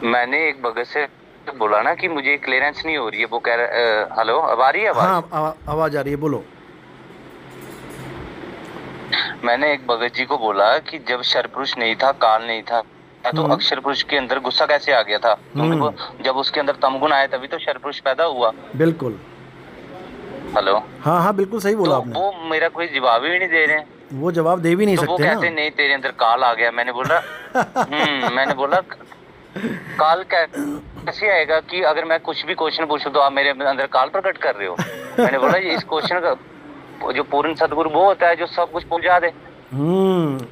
मैंने एक भगत से बोला ना कि मुझे क्लियरेंस नहीं हो रही है, वो कह रहा हेलो, अब आ रही है आवाज? हाँ आवाज़ आ रही है, बोलो। मैंने एक भगत जी को बोला कि जब शर पुरुष नहीं था, काल नहीं था, तो हम्म अक्षर पुरुष के अंदर गुस्सा कैसे आ गया था? क्योंकि वो हम्म जब उसके अंदर तमगुण आया तभी तो शर पुरुष पैदा हुआ। बिल्कुल। हेलो। हाँ हाँ बिल्कुल सही बोला तो आपने। वो मेरा कोई जवाब ही नहीं दे रहे हैं। वो जवाब दे भी नहीं तो वो सकते ना। कहते नहीं तेरे अंदर काल आ गया। मैंने बोला मैंने बोला काल कैसे आएगा कि अगर मैं कुछ भी क्वेश्चन पूछूं तो आप मेरे अंदर काल प्रकट कर रहे हो? मैंने बोला ये इस क्वेश्चन का जो पूर्ण सदगुरु वो होता है जो सब कुछ पहुंचा दे।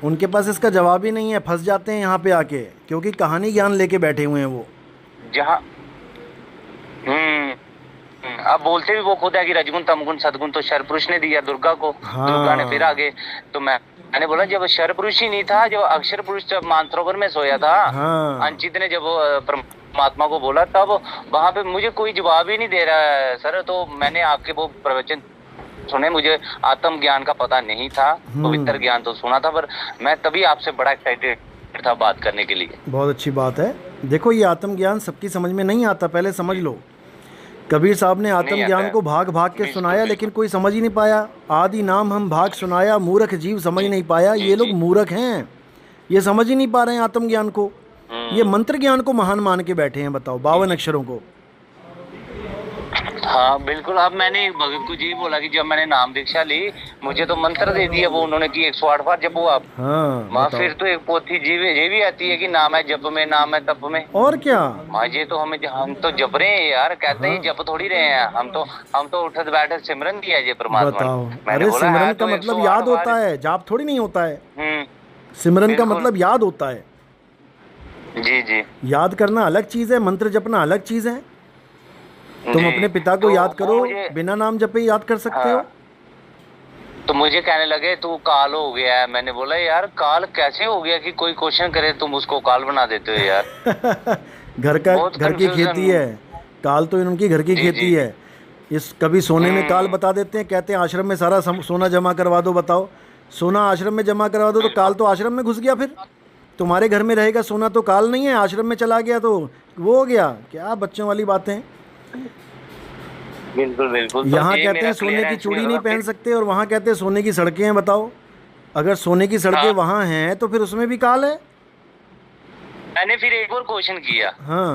उनके पास इसका जवाब ही नहीं है, फंस जाते हैं यहाँ पे आके, क्योंकि कहानी ज्ञान लेके बैठे हुए हैं वो। जहाँ अब बोलते भी वो खुद है कि रजगुण तमगुण सदगुण तो शर पुरुष ने दिया दुर्गा को, दुर्गा ने फिर हाँ आगे। तो मैंने बोला जब शर पुरुष ही नहीं था, जब अक्षर पुरुष जब मानसरोवर में सोया था, हाँ अंचित ने जब वो परमात्मा को बोला, तब वहां पे मुझे कोई जवाब ही नहीं दे रहा है सर। तो मैंने आपके वो प्रवचन सुने, मुझे आत्म ज्ञान का पता नहीं था, पवित्र ज्ञान तो सुना था, पर मैं तभी आपसे बड़ा एक्साइटेड था बात करने के लिए। बहुत अच्छी बात है। देखो ये आत्मज्ञान सबकी समझ में नहीं आता, पहले समझ लो। कबीर साहब ने नहीं आता आत्मज्ञान है। को भाग भाग के बिल्कुल सुनाया, लेकिन बिल्कुल। कोई समझ ही नहीं पाया। आदि नाम हम भाग सुनाया, मूर्ख जीव समझ जी नहीं पाया। जी ये लोग जी। मूर्ख हैं, ये समझ ही नहीं पा रहे हैं आत्मज्ञान को। ये हम्म। मंत्र ज्ञान को महान मान के बैठे हैं, बताओ, जी 52 जी। अक्षरों को। हाँ बिल्कुल। अब मैंने एक भगत को जी बोला कि जब मैंने नाम दीक्षा ली, मुझे तो मंत्र दे दिया वो उन्होंने कि 108 बार जपो आप। हाँ माँ बताओ। फिर तो एक पोथी जी ये भी आती है कि नाम है जप में, नाम है तप में। और क्या। माँ ये तो हम तो जप रहे हैं यार, कहते हैं हाँ जप थोड़ी रहे हैं, हम तो उठत बैठत सिमरन दिया ये परमात्मा ने। बताओ। मैंने अरे बोला है सिमरन का तो मतलब 108 याद बार। होता है, जाप थोड़ी नहीं होता है। हम्म। सिमरन का बिल्कुल। मतलब याद होता है। जी जी। याद करना अलग चीज़ है, मंत्र जपना अलग चीज़ है। तुम जी। अपने पिता को तो याद वो करो, मुझे, बिना नाम जपे याद कर सकते हो। हाँ, तो मुझे कहने लगे तू काल हो गया है। मैंने बोला यार काल कैसे हो गया कि कोई क्वेश्चन करे तुम उसको काल बना देते हो यार। बहुत घर की कंफ्यूजन। खेती है। काल तो इनकी घर की जी जी खेती जी। है। इस कभी सोने में काल हम्म। बता देते हैं, कहते हैं आश्रम में सारा सोना जमा करवा दो। बताओ, सोना आश्रम में जमा करवा दो तो काल बिल्कुल तो आश्रम में घुस गया। फिर तुम्हारे घर में रहेगा सोना तो काल नहीं है, आश्रम में चला गया तो वो हो गया। क्या बच्चों वाली बातें। बिल्कुल बिल्कुल। तो यहाँ ये कहते मेरा हैं सोने की क्लियरेंस नहीं चूड़ी हो नहीं रहा पहन फिर। सकते, और वहाँ कहते हैं सोने की सड़कें हैं। बताओ, अगर सोने की सड़कें हाँ, वहाँ हैं तो फिर उसमें भी काल है। मैंने फिर एक और क्वेश्चन किया। हाँ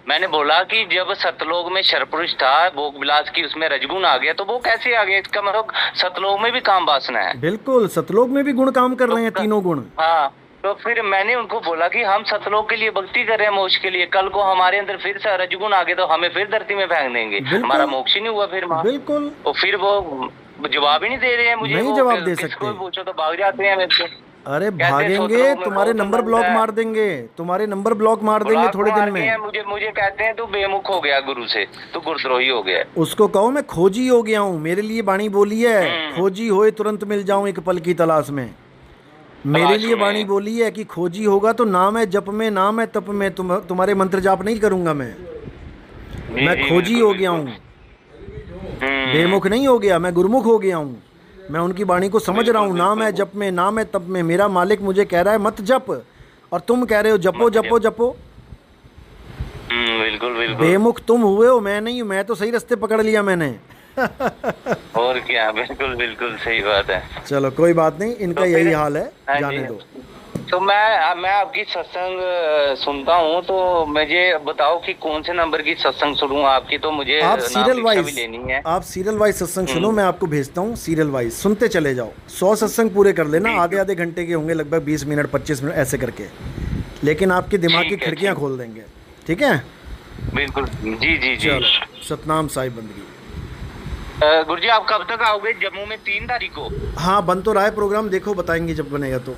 मैंने बोला कि जब सतलोक में शरपुरुष था, भोग विलास की उसमें रजगुण आ गया, तो वो कैसे आ गया? इसका मतलब सतलोक में भी काम वासना है। बिल्कुल, सतलोक में भी गुण काम कर तो रहे हैं, तीनों गुण। हाँ, तो फिर मैंने उनको बोला कि हम सतलोक के लिए भक्ति कर रहे हैं, मोक्ष के लिए। कल को हमारे अंदर फिर से रजगुण आ गए तो हमें फिर धरती में फेंक देंगे, हमारा बिल्कुल मोक्ष ही नहीं हुआ फिर वहां। बिल्कुल। तो फिर वो जवाब ही नहीं दे रहे हैं मुझे। नहीं वो जवाब दे किसको सकते। भी पूछो तो भाग जाते हैं मेरे से। अरे कहते हैं भागेंगे, सतलोक में तुम्हारे बहुत नंबर आनंद ब्लॉक है। मार देंगे। तुम्हारे नंबर ब्लॉक मार देंगे ब्लॉक थोड़े दिन मार के में। हैं मुझे मुझे कहते हैं तू बेमुख हो गया गुरु से, तू गुरुद्रोही हो गया है। उसको कहो मैं खोजी हो गया हूँ, मेरे लिए बाणी बोली है। हम्म। खोजी होए तुरंत मिल जाऊं एक पल की तलाश में। मेरे तलाश लिए बाणी में। बोली है कि खोजी होगा तो नाम है जप में, नाम है तप में। तुम्हारे मंत्र जाप नहीं करूंगा मैं। जी मैं जी खोजी बिल्कुल हो गया बिल्कुल। हूँ, हम्म। बेमुख नहीं हो गया, मैं गुरुमुख हो गया हूँ। मैं उनकी वाणी को समझ रहा बिल्कुल हूँ। नाम बिल्कुल। है जप में, नाम है तप में। मेरा मालिक मुझे कह रहा है मत जप, और तुम कह रहे हो जपो मत जपो जब। जपो। बिल्कुल बिल्कुल। बेमुख तुम हुए हो, मैं नहीं हूँ। मैं तो सही रास्ते पकड़ लिया मैंने। और क्या, बिल्कुल बिल्कुल सही बात है। चलो कोई बात नहीं, इनका तो फिर, यही हाल है, हाँ जी, जाने दो। तो मैं आपकी सत्संग सुनता हूँ, तो मुझे बताओ कि कौन से नंबर की सत्संग सुनूं आपकी, तो मुझे आप नाम सीरियल दीक्षा भी वाइज लेनी है। आप सीरियल वाइज सत्संग सुनो, हम्म। मैं आपको भेजता हूँ सीरियल वाइज, सुनते चले जाओ। 100 सत्संग पूरे कर लेना, ठीक आधे है आधे घंटे के होंगे, लगभग 20 मिनट 25 मिनट ऐसे करके। लेकिन आपके दिमाग की ठीक है। खिड़कियाँ ठीक, खोल देंगे। ठीक है। बिल्कुल। जी जी जी। चलो, सतनाम साहिब बंदगी। गुरुजी आप कब तक आओगे जम्मू में? 3 तारीख को? हाँ बन तो रहा है प्रोग्राम, देखो बताएंगे जब बनेगा तो।